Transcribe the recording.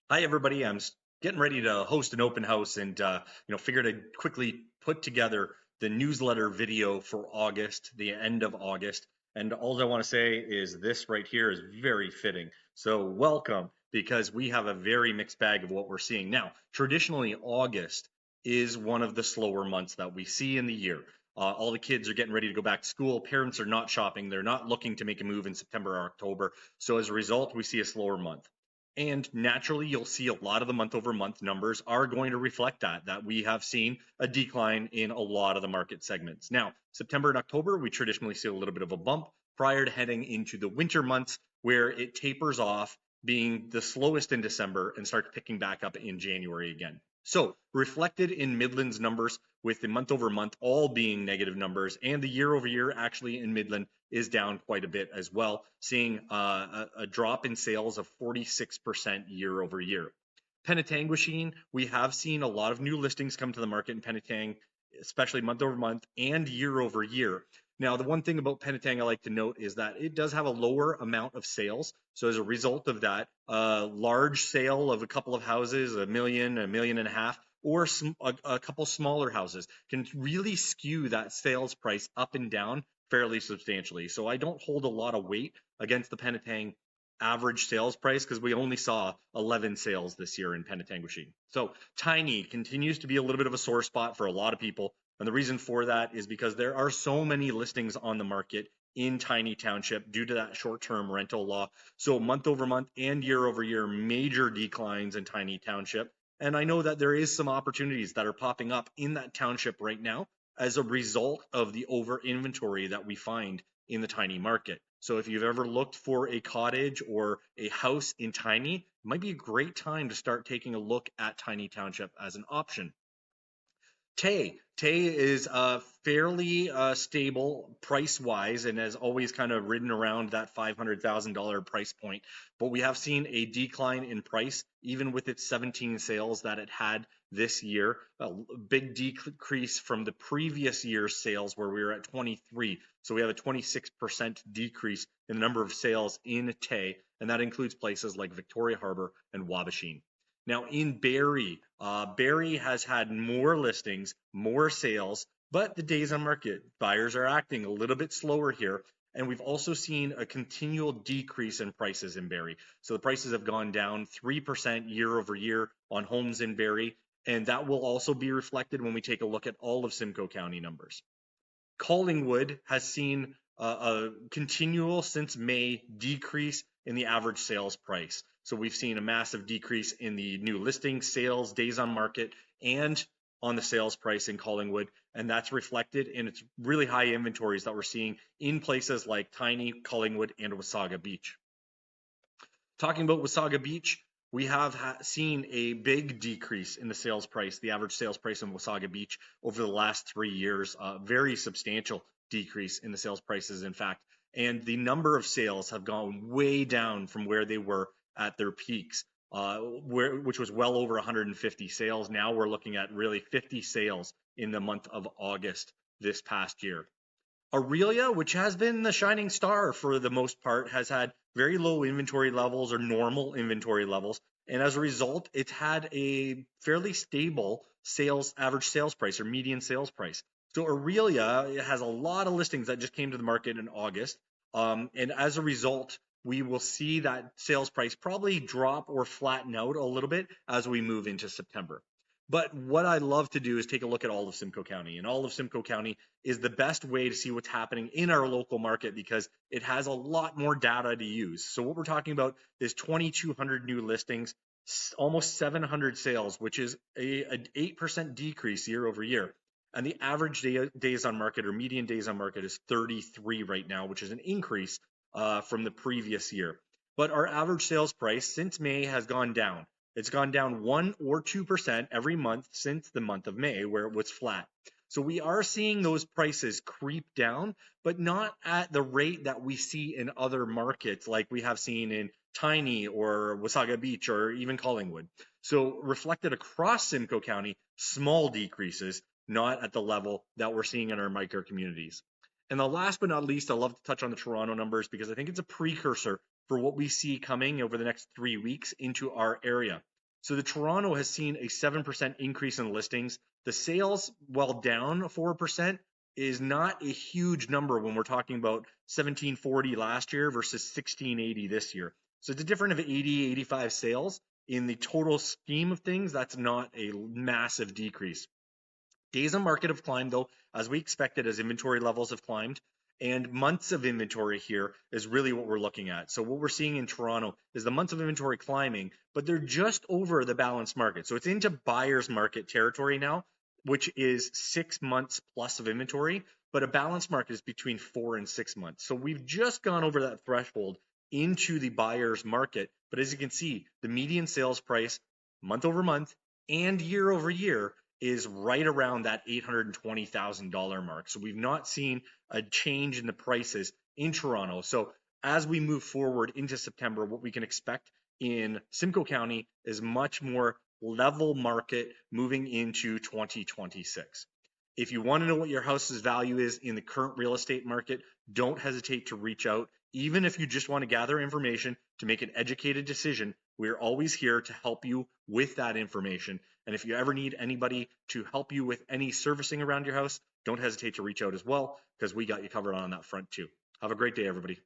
Hi, everybody. Getting ready to host an open house and, figured I'd quickly put together the newsletter video for August, the end of August. And all I want to say is this right here is very fitting. So, welcome, because we have a very mixed bag of what we're seeing. Now, traditionally, August is one of the slower months that we see in the year. All the kids are getting ready to go back to school. Parents are not shopping. They're not looking to make a move in September or October. So, as a result, we see a slower month. And naturally, you'll see a lot of the month over month numbers are going to reflect that we have seen a decline in a lot of the market segments. Now, September and October, we traditionally see a little bit of a bump prior to heading into the winter months where it tapers off, being the slowest in December and starts picking back up in January again. So, reflected in Midland's numbers, with the month over month all being negative numbers, and the year over year actually in Midland is down quite a bit as well, seeing a drop in sales of 46% year over year. Penetanguishene, we have seen a lot of new listings come to the market in Penetang, especially month over month and year over year. Now, the one thing about Penetang I like to note is that it does have a lower amount of sales. So, as a result of that, a large sale of a couple of houses, a million and a half, or a couple smaller houses can really skew that sales price up and down fairly substantially. So, I don't hold a lot of weight against the Penetang average sales price because we only saw 11 sales this year in Penetanguishene. So tiny continues to be a little bit of a sore spot for a lot of people. And the reason for that is because there are so many listings on the market in Tiny Township due to that short-term rental law. So month over month and year over year, major declines in Tiny Township. And I know that there is some opportunities that are popping up in that township right now as a result of the over inventory that we find in the tiny market. So if you've ever looked for a cottage or a house in Tiny, it might be a great time to start taking a look at Tiny Township as an option. Tay is fairly stable price wise and has always kind of ridden around that $500,000 price point. But we have seen a decline in price, even with its 17 sales that it had this year. A big decrease from the previous year's sales, where we were at 23. So we have a 26% decrease in the number of sales in Tay, and that includes places like Victoria Harbor and Wabashine. Now in Barrie, Barrie has had more listings, more sales, but the days on market buyers are acting a little bit slower here. And we've also seen a continual decrease in prices in Barrie. So the prices have gone down 3% year over year on homes in Barrie. And that will also be reflected when we take a look at all of Simcoe County numbers. Collingwood has seen a continual since May decrease in the average sales price. So we've seen a massive decrease in the new listing sales, days on market, and on the sales price in Collingwood. And that's reflected in its really high inventories that we're seeing in places like Tiny, Collingwood, and Wasaga Beach. Talking about Wasaga Beach, we have seen a big decrease in the sales price, the average sales price in Wasaga Beach over the last 3 years. Very substantial decrease in the sales prices, in fact. And the number of sales have gone way down from where they were at their peaks, which was well over 150 sales. Now we're looking at really 50 sales in the month of August this past year. Aurelia, which has been the shining star for the most part, has had very low inventory levels or normal inventory levels. And as a result, it's had a fairly stable average sales price or median sales price. So Aurelia has a lot of listings that just came to the market in August. And as a result, we will see that sales price probably drop or flatten out a little bit as we move into September. But what I love to do is take a look at all of Simcoe County, and all of Simcoe County is the best way to see what's happening in our local market because it has a lot more data to use. So what we're talking about is 2,200 new listings, almost 700 sales, which is an 8% decrease year over year. And the average days on market or median days on market is 33 right now, which is an increase from the previous year. But our average sales price since May has gone down. It's gone down 1 or 2% every month since the month of May, where it was flat. So we are seeing those prices creep down, but not at the rate that we see in other markets like we have seen in Tiny or Wasaga Beach or even Collingwood. So reflected across Simcoe County, small decreases, not at the level that we're seeing in our micro communities. And the last but not least, I love to touch on the Toronto numbers because I think it's a precursor for what we see coming over the next 3 weeks into our area. So the Toronto has seen a 7% increase in listings. The sales, while down 4%, is not a huge number when we're talking about 1740 last year versus 1680 this year. So it's a difference of 80, 85 sales. In the total scheme of things, that's not a massive decrease. Days on market have climbed, though, as we expected, as inventory levels have climbed. And months of inventory here is really what we're looking at. So what we're seeing in Toronto is the months of inventory climbing, but they're just over the balanced market. So it's into buyer's market territory now, which is 6 months plus of inventory, but a balanced market is between 4 and 6 months. So we've just gone over that threshold into the buyer's market. But as you can see, the median sales price month over month and year over year is right around that $820,000 mark. So we've not seen a change in the prices in Toronto. So as we move forward into September, what we can expect in Simcoe County is much more level market moving into 2026. If you want to know what your house's value is in the current real estate market, don't hesitate to reach out. Even if you just want to gather information to make an educated decision, we're always here to help you with that information. And if you ever need anybody to help you with any servicing around your house, don't hesitate to reach out as well, because we got you covered on that front too. Have a great day, everybody.